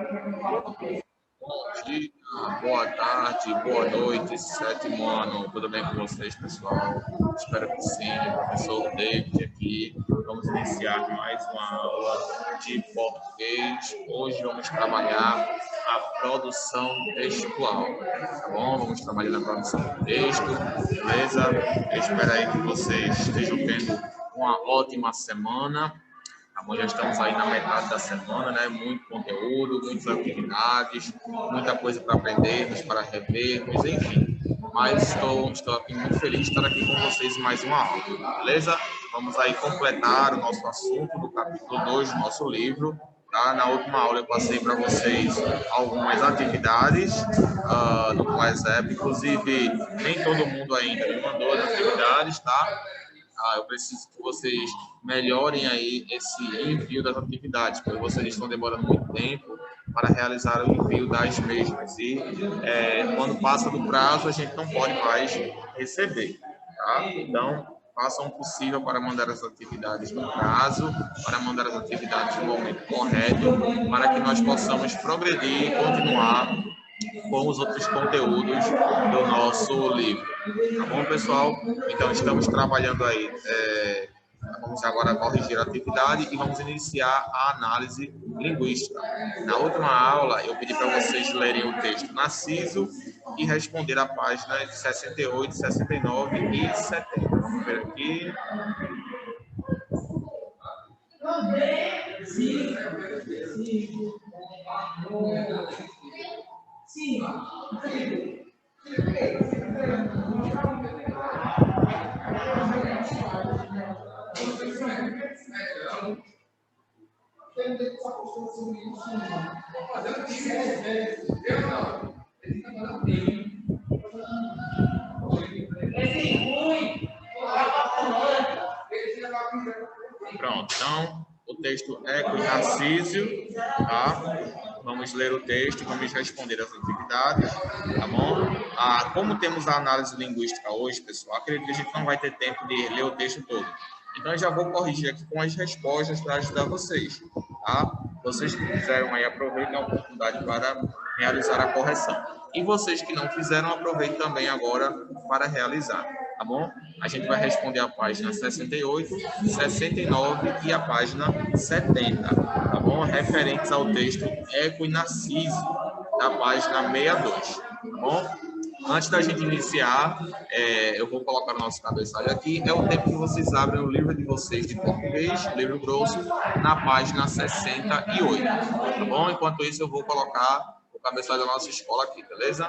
Bom dia, boa tarde, boa noite, sétimo ano. Tudo bem com vocês, pessoal? Espero que sim. Professor David aqui. Vamos iniciar mais uma aula de português. Hoje vamos trabalhar a produção textual, tá bom? Vamos trabalhar na produção do texto, beleza? Eu espero aí que vocês estejam tendo uma ótima semana. Tá bom, já estamos aí na metade da semana, né? Muito conteúdo, muitas atividades, muita coisa para aprendermos, para revermos, enfim. Mas estou aqui muito feliz de estar aqui com vocês em mais uma aula, beleza? Vamos aí completar o nosso assunto do capítulo 2 do nosso livro. Tá? Na última aula eu passei para vocês algumas atividades no WhatsApp, inclusive nem todo mundo ainda me mandou as atividades, tá? Eu preciso que vocês melhorem aí esse envio das atividades, porque vocês estão demorando muito tempo para realizar o envio das mesmas. E quando passa do prazo, a gente não pode mais receber. Tá? Então, façam o possível para mandar as atividades no prazo, para mandar as atividades no momento correto, para que nós possamos progredir e continuar com os outros conteúdos do nosso livro. Tá bom, pessoal? Então, estamos trabalhando aí. Vamos agora corrigir a atividade e vamos iniciar a análise linguística. Na última aula, eu pedi para vocês lerem o texto Narciso e responder a página de 68, 69 e 70. Vamos ver aqui. Pronto, então o texto é com Narciso, tá? Vamos ler o texto e vamos responder as atividades, tá bom? Como temos a análise linguística hoje, pessoal, acredito que a gente não vai ter tempo de ler o texto todo. Então, eu já vou corrigir aqui com as respostas para ajudar vocês, tá? Vocês que fizeram aí, aproveitem a oportunidade para realizar a correção. E vocês que não fizeram, aproveitem também agora para realizar, tá bom? A gente vai responder a página 68, 69 e a página 70, tá bom? Referentes ao texto Eco e Narciso, da página 62, tá bom? Antes da gente iniciar, eu vou colocar o nosso cabeçalho aqui. É o tempo que vocês abrem o livro de vocês de português, livro grosso, na página 68, tá bom? Enquanto isso, eu vou colocar o cabeçalho da nossa escola aqui, beleza?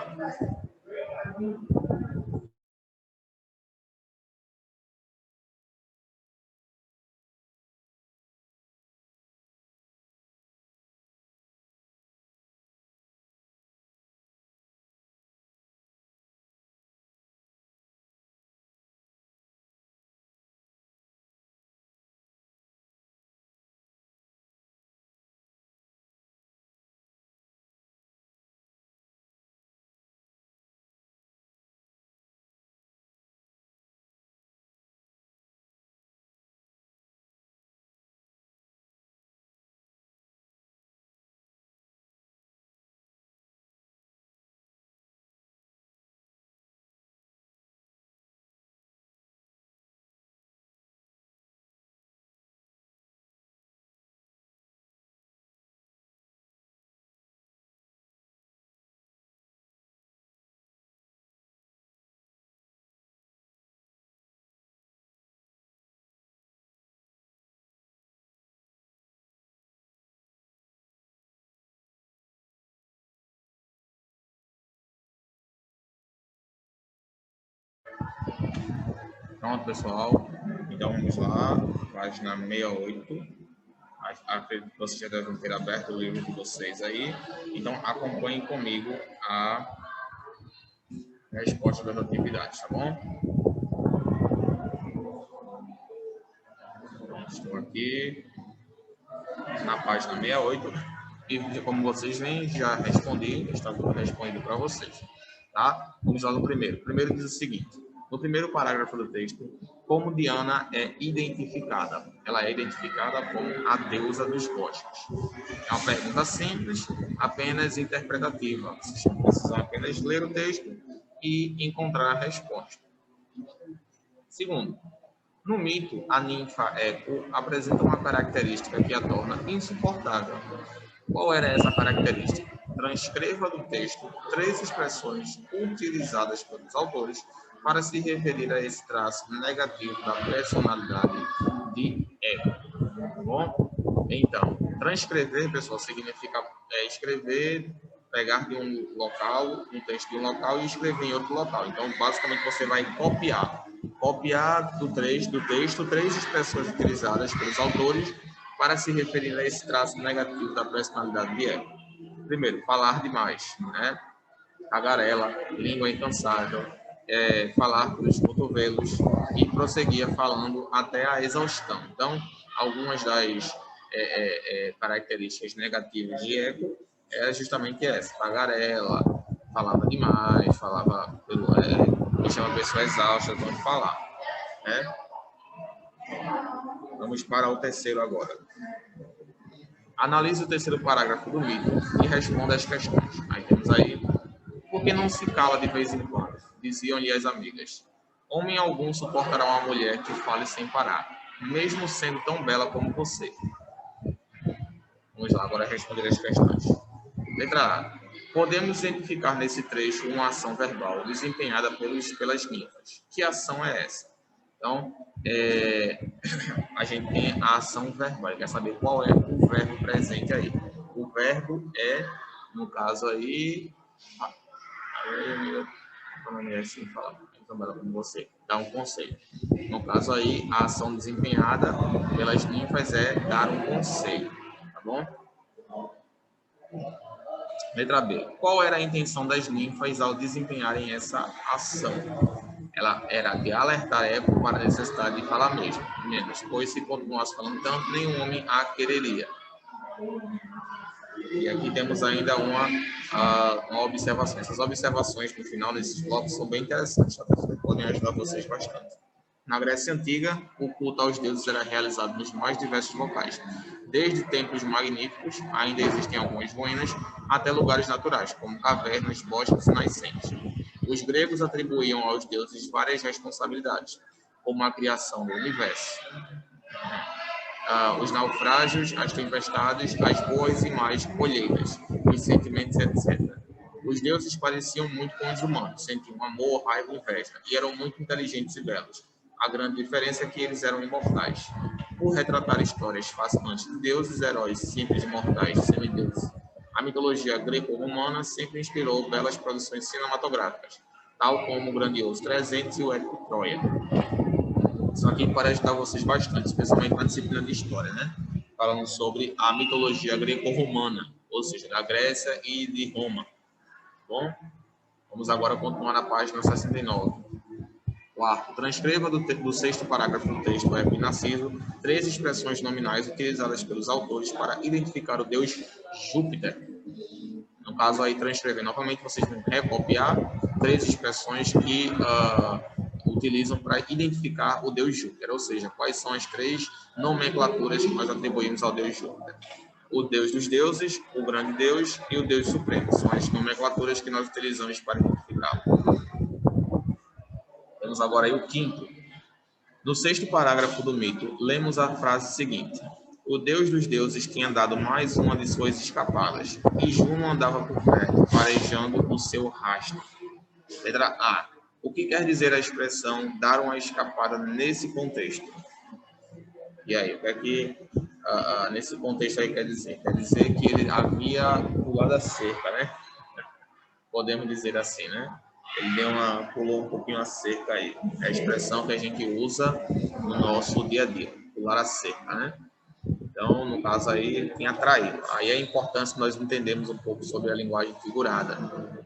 Pronto, pessoal. Então, vamos lá. Página 68. Acredito que vocês já devem ter aberto o livro de vocês aí. Então, acompanhem comigo a resposta das atividades, tá bom? Estou aqui na página 68 e, como vocês veem, já respondi, está tudo respondido para vocês, tá? Vamos lá no primeiro. O primeiro diz o seguinte: No primeiro parágrafo do texto, como Diana é identificada? Ela é identificada como a deusa dos bosques. É uma pergunta simples, apenas interpretativa. Vocês precisam apenas ler o texto e encontrar a resposta. Segundo, no mito, a ninfa Eco apresenta uma característica que a torna insuportável. Qual era essa característica? Transcreva do texto 3 expressões utilizadas pelos autores para se referir a esse traço negativo da personalidade de Eco. Tá bom? Então, transcrever, pessoal, significa escrever, pegar de um local, um texto de um local e escrever em outro local. Então, basicamente, você vai copiar do texto 3 expressões utilizadas pelos autores para se referir a esse traço negativo da personalidade de Eco. Primeiro, falar demais, né? Tagarela, língua incansável, falar pelos cotovelos e prosseguia falando até a exaustão. Então, algumas das características negativas de Eco era justamente essa: tagarela, falava demais, deixava a pessoa exausta quando falar, né? Vamos para o terceiro agora. Analise o terceiro parágrafo do mito e responda as questões. Aí temos aí: por que não se cala de vez em quando? Diziam-lhe as amigas. Homem algum suportará uma mulher que fale sem parar, mesmo sendo tão bela como você. Vamos lá, agora responder as questões. Letra A. Podemos identificar nesse trecho uma ação verbal desempenhada pelas ninfas. Que ação é essa? Então, a gente tem a ação verbal. Quer saber qual é o verbo presente aí? O verbo é, no caso aí, assim, falar com você, dá um conselho. No caso aí, a ação desempenhada pelas ninfas é dar um conselho, tá bom? Letra B. Qual era a intenção das ninfas ao desempenharem essa ação? Ela era de alertar Eco para a necessidade de falar menos, pois se continuasse falando tanto, nenhum homem a quereria. E aqui temos ainda uma observação. Essas observações no final desses blocos são bem interessantes, tá? Podem ajudar vocês bastante. Na Grécia Antiga, o culto aos deuses era realizado nos mais diversos locais, desde templos magníficos, ainda existem algumas ruínas, até lugares naturais, como cavernas, bosques e nascentes. Os gregos atribuíam aos deuses várias responsabilidades, como a criação do universo, os naufrágios, as tempestades, as boas e más colheitas, os sentimentos, etc. Os deuses pareciam muito com os humanos, sentiam amor, raiva e inveja, e eram muito inteligentes e belos. A grande diferença é que eles eram imortais. Por retratar histórias fascinantes de deuses, heróis, simples mortais, semideuses, a mitologia greco-romana sempre inspirou belas produções cinematográficas, tal como o grandioso 300 e o épico Troia. Isso aqui para ajudar vocês bastante, especialmente na disciplina de História, né? Falando sobre a mitologia greco-romana, ou seja, da Grécia e de Roma. Bom, vamos agora continuar na página 69. Quarto, transcreva do sexto parágrafo do texto Hermes e Narciso 3 expressões nominais utilizadas pelos autores para identificar o deus Júpiter. No caso aí, transcrever novamente, vocês vão recopiar 3 expressões que utilizam para identificar o deus Júpiter, ou seja, quais são as 3 nomenclaturas que nós atribuímos ao deus Júpiter. O deus dos deuses, o grande deus e o deus supremo. São as nomenclaturas que nós utilizamos para identificá-lo. Temos agora aí o quinto. No sexto parágrafo do mito, lemos a frase seguinte: o deus dos deuses tinha dado mais uma de suas escapadas, e Juno andava por perto, farejando o seu rastro. Letra A. O que quer dizer a expressão dar uma escapada nesse contexto? E aí, o que é que nesse contexto aí quer dizer? Quer dizer que ele havia pulado a cerca, né? Podemos dizer assim, né? Ele pulou um pouquinho a cerca aí. É a expressão que a gente usa no nosso dia a dia, pular a cerca, né? Então, no caso aí, ele tinha traído. Aí é importante nós entendermos um pouco sobre a linguagem figurada.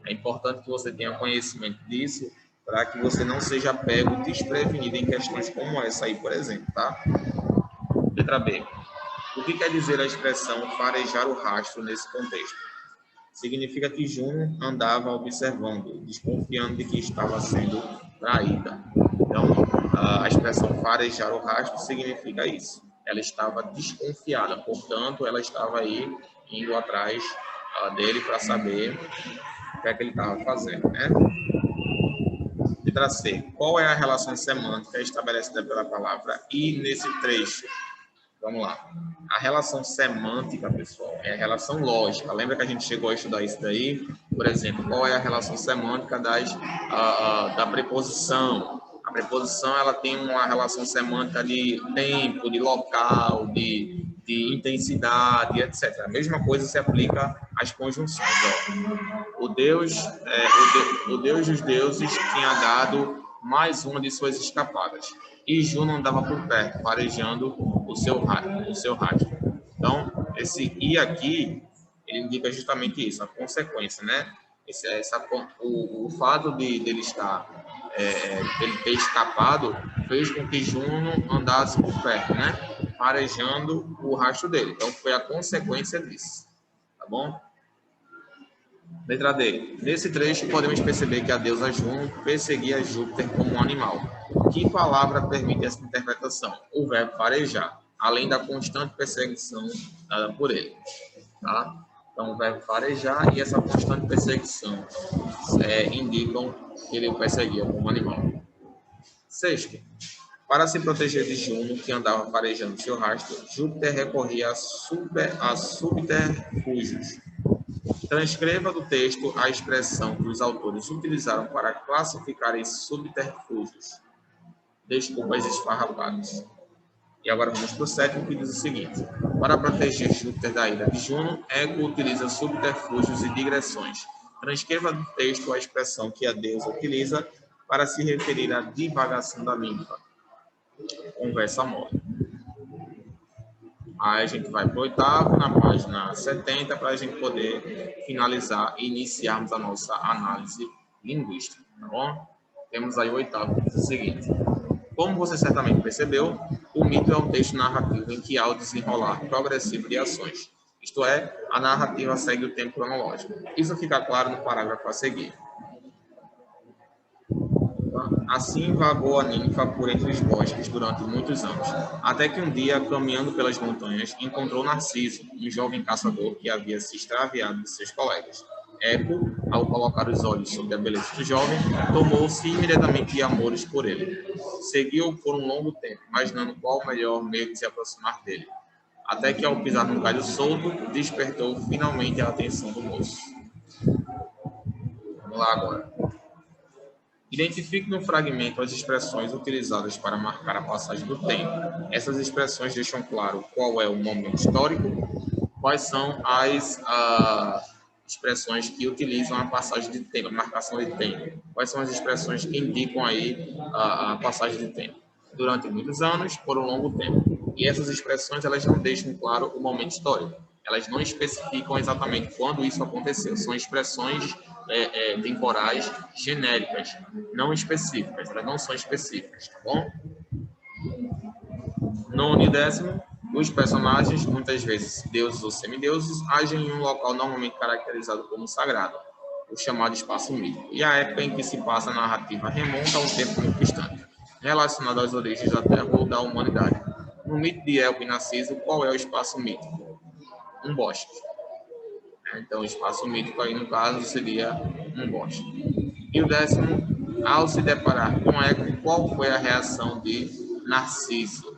É importante que você tenha conhecimento disso para que você não seja pego desprevenido em questões como essa aí, por exemplo, tá? Letra B. O que quer dizer a expressão farejar o rastro nesse contexto? significa que Juno andava observando, desconfiando de que estava sendo traída. Então, a expressão farejar o rastro significa isso. Ela estava desconfiada, portanto, ela estava aí indo atrás dele para saber o que é que ele estava fazendo, né? Letra C. Qual é a relação semântica estabelecida pela palavra e nesse trecho? Vamos lá. A relação semântica, pessoal, é a relação lógica. Lembra que a gente chegou a estudar isso daí? Por exemplo, qual é a relação semântica da preposição? A preposição ela tem uma relação semântica de tempo, de local, de intensidade, etc. A mesma coisa se aplica às conjunções. Ó. O Deus dos deuses tinha dado mais uma de suas escapadas. E Juno andava por perto, farejando o seu rastro. Então, esse "e" aqui, ele indica justamente isso, a consequência, né? O fato de ele ele ter escapado, fez com que Juno andasse por perto, né? Farejando o rastro dele. Então, foi a consequência disso. Tá bom? Letra D. Nesse trecho, podemos perceber que a deusa Juno perseguia Júpiter como um animal. Que palavra permite essa interpretação? O verbo farejar, além da constante perseguição dada por ele. Tá? Então, o verbo farejar e essa constante perseguição indicam que ele o perseguia como animal. Sexto. Para se proteger de Juno, que andava farejando seu rastro, Júpiter recorria a subterfúgios. Transcreva do texto a expressão que os autores utilizaram para classificar esses subterfúgios. Desculpas esfarrapadas. E agora vamos para o sétimo, que diz o seguinte. Para proteger Júpiter da ira de Juno, Eco utiliza subterfúgios e digressões. Transcreva do texto a expressão que a deusa utiliza para se referir à divagação da ninfa. Conversa mole. Aí a gente vai para o oitavo, na página 70, para a gente poder finalizar e iniciarmos a nossa análise linguística, tá bom? Temos aí o oitavo, que diz o seguinte. Como você certamente percebeu, o mito é um texto narrativo em que há o desenrolar progressivo de ações. Isto é, a narrativa segue o tempo cronológico. Isso fica claro no parágrafo a seguir. Assim vagou a ninfa por entre os bosques durante muitos anos, até que um dia, caminhando pelas montanhas, encontrou Narciso, um jovem caçador que havia se extraviado de seus colegas. Eco, ao colocar os olhos sobre a beleza do jovem, tomou-se imediatamente de amores por ele. Seguiu-o por um longo tempo, imaginando qual o melhor meio de se aproximar dele, até que, ao pisar num galho solto, despertou finalmente a atenção do moço. Vamos lá agora. Identifique no fragmento as expressões utilizadas para marcar a passagem do tempo. Essas expressões deixam claro qual é o momento histórico, quais são as expressões que utilizam a passagem de tempo, a marcação de tempo, quais são as expressões que indicam aí a passagem de tempo. Durante muitos anos, por um longo tempo. E essas expressões, elas não deixam claro o momento histórico. Elas não especificam exatamente quando isso aconteceu. São expressões temporais genéricas, não específicas. Elas não são específicas, tá bom? Nono e décimo, os personagens, muitas vezes deuses ou semideuses, agem em um local normalmente caracterizado como sagrado, o chamado espaço mítico. E a época em que se passa a narrativa remonta a um tempo muito distante, relacionado às origens da Terra ou da humanidade. No mito de Eco e Narciso, qual é o espaço mítico? Um bosque. Então, o espaço mítico aí, no caso, seria um bosque. E o décimo, ao se deparar com Eco, qual foi a reação de Narciso?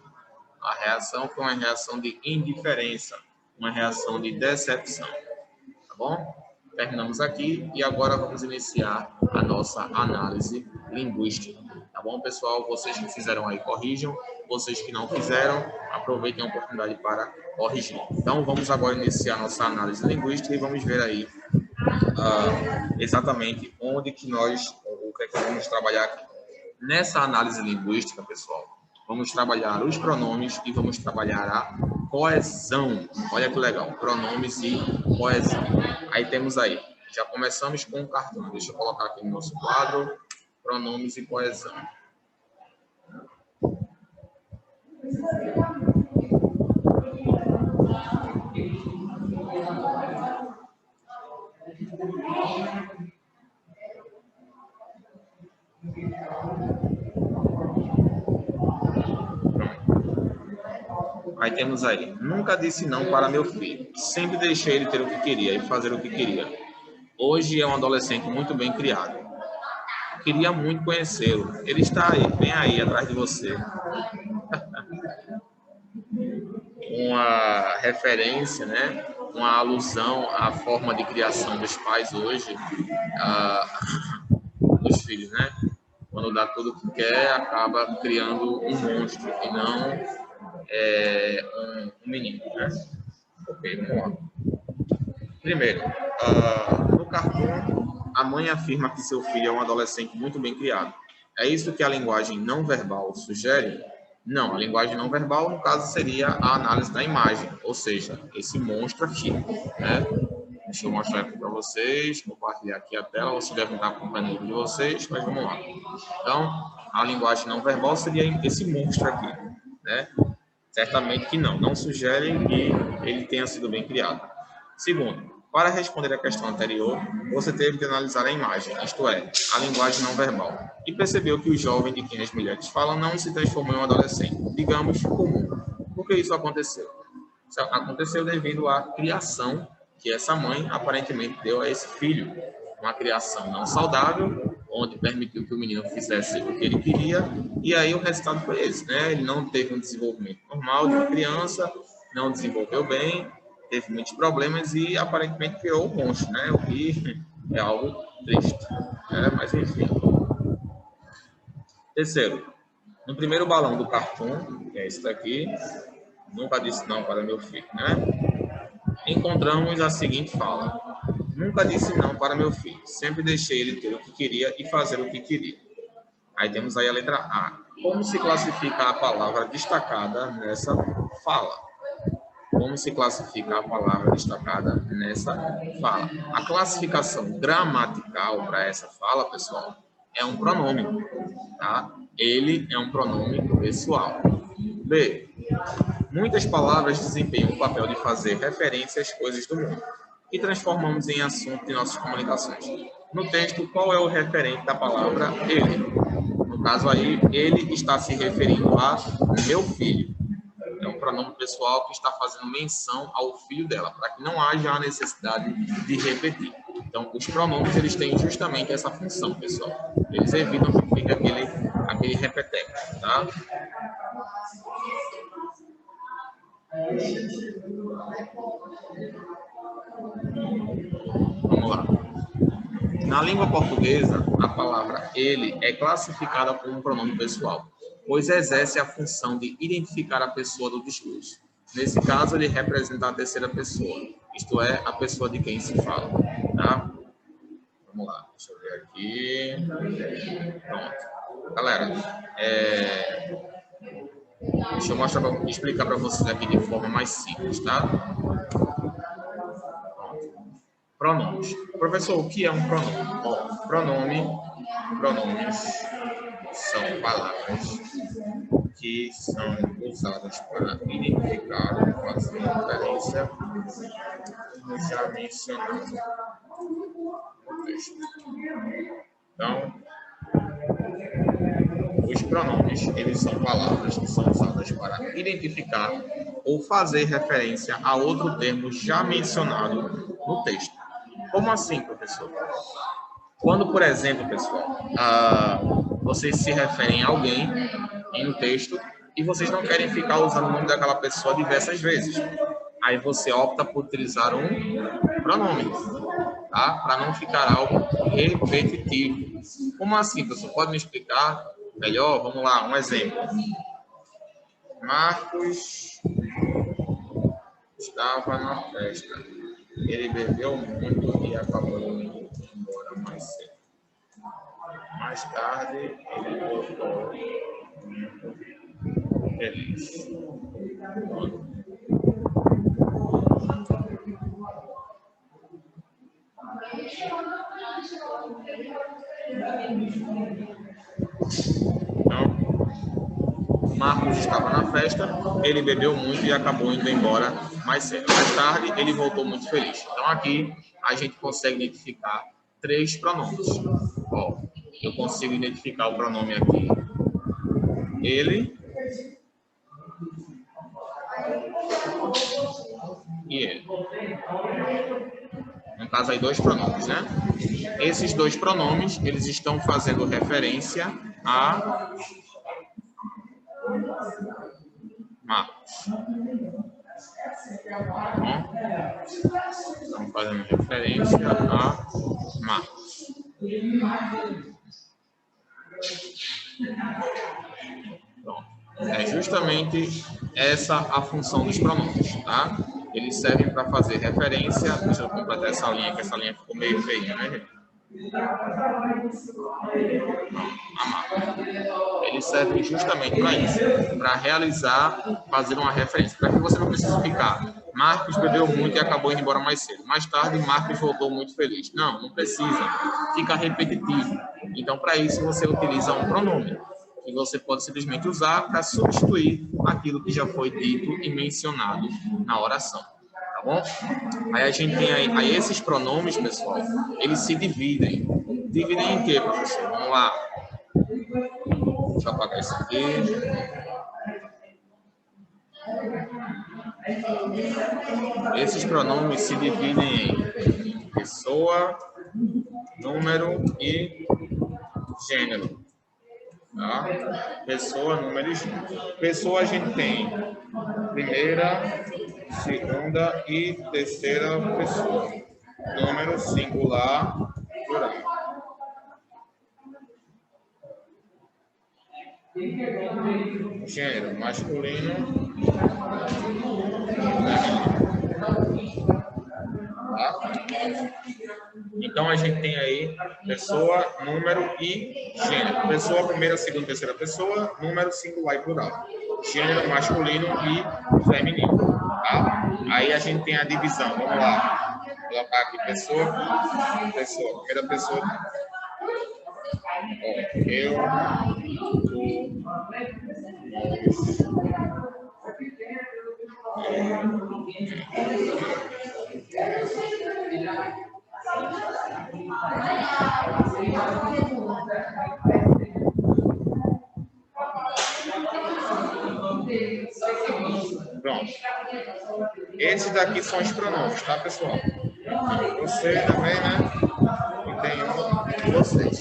A reação foi uma reação de indiferença, uma reação de decepção. Tá bom? Terminamos aqui e agora vamos iniciar a nossa análise linguística. Tá bom, pessoal? Vocês que fizeram aí, corrijam. Vocês que não fizeram, aproveitem a oportunidade para corrigir. Então, vamos agora iniciar a nossa análise linguística e vamos ver aí exatamente onde que o que é que vamos trabalhar aqui. Nessa análise linguística, pessoal, vamos trabalhar os pronomes e vamos trabalhar a coesão. Olha que legal, pronomes e coesão. Aí temos aí, já começamos com o cartão. Deixa eu colocar aqui no nosso quadro, pronomes e coesão. Aí temos aí, nunca disse não para meu filho, sempre deixei ele ter o que queria e fazer o que queria. Hoje é um adolescente muito bem criado. Queria muito conhecê-lo. Ele está aí, bem aí, atrás de você. Uma referência, né? Uma alusão à forma de criação dos pais hoje, dos filhos, né? Quando dá tudo o que quer, acaba criando um monstro e não um menino, né? Ok, vamos lá. Primeiro, no cartoon, a mãe afirma que seu filho é um adolescente muito bem criado. É isso que a linguagem não verbal sugere? Não, a linguagem não verbal, no caso, seria a análise da imagem, ou seja, esse monstro aqui, né? Deixa eu mostrar aqui para vocês, compartilhar aqui a tela, vocês devem estar acompanhando o vídeo de vocês, mas vamos lá. Então, a linguagem não verbal seria esse monstro aqui, né? Certamente que não sugere que ele tenha sido bem criado. Segundo, para responder à questão anterior, você teve de analisar a imagem, isto é, a linguagem não verbal, e percebeu que o jovem de quem as mulheres falam não se transformou em um adolescente, digamos, comum. Por que isso aconteceu? Isso aconteceu devido à criação que essa mãe aparentemente deu a esse filho. Uma criação não saudável, onde permitiu que o menino fizesse o que ele queria, e aí o resultado foi esse, né? Ele não teve um desenvolvimento normal de uma criança, não desenvolveu bem, teve muitos problemas e aparentemente criou um monstro, né? O que é algo triste, né? Mas enfim. Terceiro, no primeiro balão do cartoon, que é esse daqui, nunca disse não para meu filho, né? Encontramos a seguinte fala: nunca disse não para meu filho, sempre deixei ele ter o que queria e fazer o que queria. Aí temos aí a letra A. Como se classifica a palavra destacada nessa fala? Como se classifica a palavra destacada nessa fala? A classificação gramatical para essa fala, pessoal, é um pronome, tá? Ele é um pronome pessoal. B. Muitas palavras desempenham o papel de fazer referência às coisas do mundo e transformamos em assunto de nossas comunicações. No texto, qual é o referente da palavra ele? No caso aí, ele está se referindo a meu filho. É um pronome pessoal que está fazendo menção ao filho dela, para que não haja a necessidade de repetir. Então, os pronomes, eles têm justamente essa função, pessoal. Eles evitam que fique aquele repeteco, tá? Vamos lá. Na língua portuguesa, a palavra ele é classificada como um pronome pessoal, pois exerce a função de identificar a pessoa do discurso. Nesse caso, ele representa a terceira pessoa, isto é, a pessoa de quem se fala, tá? Vamos lá, deixa eu ver aqui. Pronto. Galera, deixa eu explicar para vocês aqui de forma mais simples, tá? Pronomes. Professor, o que é um pronome? Bom, pronomes são palavras que são usadas para identificar ou fazer referência, como já mencionado no texto. Então, os pronomes, eles são palavras que são usadas para identificar ou fazer referência a outro termo já mencionado no texto. Como assim, professor? Quando, por exemplo, pessoal, vocês se referem a alguém em um texto e vocês não querem ficar usando o nome daquela pessoa diversas vezes. Aí você opta por utilizar um pronome, tá? Para não ficar algo repetitivo. Como assim, professor? Pode me explicar melhor? Vamos lá, um exemplo. Marcos estava na festa. Ele bebeu muito e acabou indo embora mais cedo. Mais tarde, ele voltou muito feliz. Então, Marcos estava na festa, ele bebeu muito e acabou indo embora mais cedo. Mais tarde, ele voltou muito feliz. Então, aqui, a gente consegue identificar 3 pronomes. Ó, eu consigo identificar o pronome aqui, ele e ele. No caso aí, 2 pronomes, né? Esses 2 pronomes, eles estão fazendo referência a Marcos. Tá bom? Estão fazendo referência a Marcos. Pronto. É justamente essa a função dos pronomes, tá? Eles servem para fazer referência. Deixa eu completar essa linha, que essa linha ficou meio feia, né, gente? Eles servem justamente para isso, para realizar, fazer uma referência, para que você não precise ficar. Marcos bebeu muito e acabou indo embora mais cedo. Mais tarde, Marcos voltou muito feliz. Não, não precisa. Fica repetitivo. Então, para isso, você utiliza um pronome, que você pode simplesmente usar para substituir aquilo que já foi dito e mencionado na oração. Tá bom? Aí a gente tem aí esses pronomes, pessoal, eles se dividem. Dividem em quê, professor? Vamos lá. Deixa eu apagar isso aqui. Esses pronomes se dividem em pessoa, número e gênero. Tá? Pessoa, número e gênero. Pessoa a gente tem primeira, segunda e terceira pessoa. Número singular, plural. Gênero masculino, tá? Então a gente tem aí pessoa, número e gênero. Pessoa, primeira, segunda, terceira pessoa, número singular e plural. Gênero masculino e feminino, tá? Aí a gente tem a divisão. Vamos lá. Vou colocar aqui pessoa, primeira pessoa. Ó, eu, tu, pronto. Esses daqui são os pronomes, tá, pessoal? Você também, né? E tem um de vocês.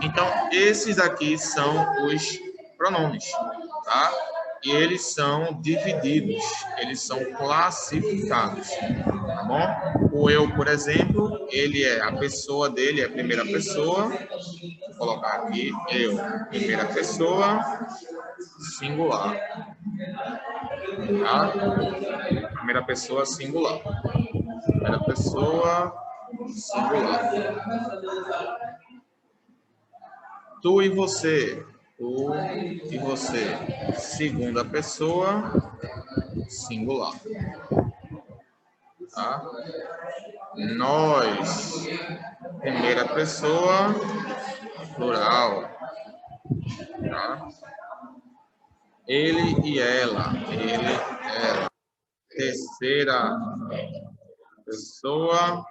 Então, esses aqui são os pronomes, tá? E eles são divididos, eles são classificados, tá bom? O eu, por exemplo, ele é a pessoa dele, é a primeira pessoa. Vou colocar aqui, eu, primeira pessoa, singular. Tá? Primeira pessoa, singular. Primeira pessoa, singular. Tu e você. Tu e você. Segunda pessoa, singular. Tá? Nós. Primeira pessoa, plural. Tá? Ele e ela. Ele, ela. Terceira pessoa,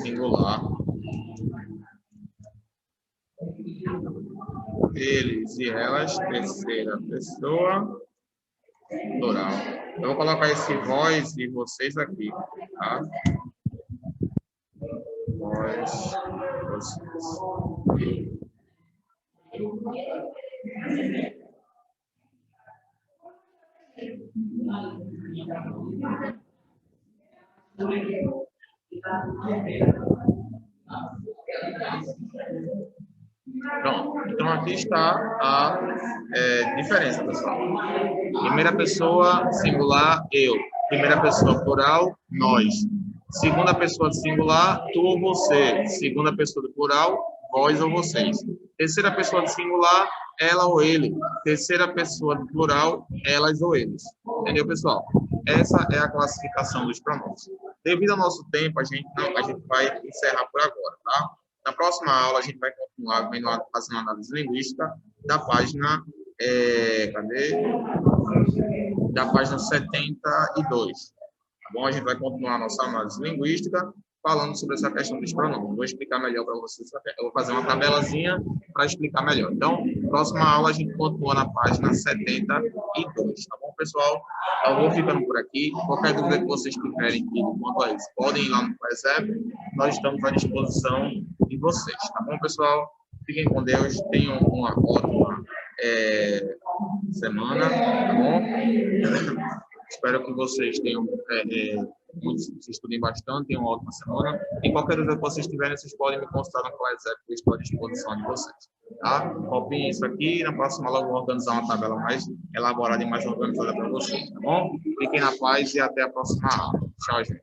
singular. Eles e elas, terceira pessoa, plural. Eu vou colocar esse vós e vocês aqui, tá? Vós, vocês. Pronto. Então, aqui está a diferença, pessoal. Primeira pessoa, singular, eu. Primeira pessoa, plural, nós. Segunda pessoa singular, tu ou você. Segunda pessoa do plural, vós ou vocês. Terceira pessoa do singular, ela ou ele. Terceira pessoa do plural, elas ou eles. Entendeu, pessoal? Essa é a classificação dos pronomes. Devido ao nosso tempo, a gente vai encerrar por agora, tá? Na próxima aula, a gente vai continuar fazendo análise linguística da página, cadê? Da página 72. Tá bom? A gente vai continuar a nossa análise linguística falando sobre essa questão dos pronomes. Vou explicar melhor para vocês. Eu vou fazer uma tabelazinha para explicar melhor. Então, próxima aula a gente continua na página 72, tá bom, pessoal? Eu vou ficando por aqui. Qualquer dúvida que vocês tiverem quanto a isso, podem ir lá no PSEP. Nós estamos à disposição de vocês, tá bom, pessoal? Fiquem com Deus, tenham uma ótima semana, tá bom? Espero que vocês tenham se estudem bastante, tenham uma ótima semana. E qualquer dúvida que vocês tiverem, vocês podem me consultar no WhatsApp, que eu estou à disposição de vocês. Tá? Copiem isso aqui e na próxima aula eu vou organizar uma tabela mais elaborada e mais organizada para vocês, tá bom? Fiquem na paz e até a próxima aula. Tchau, gente.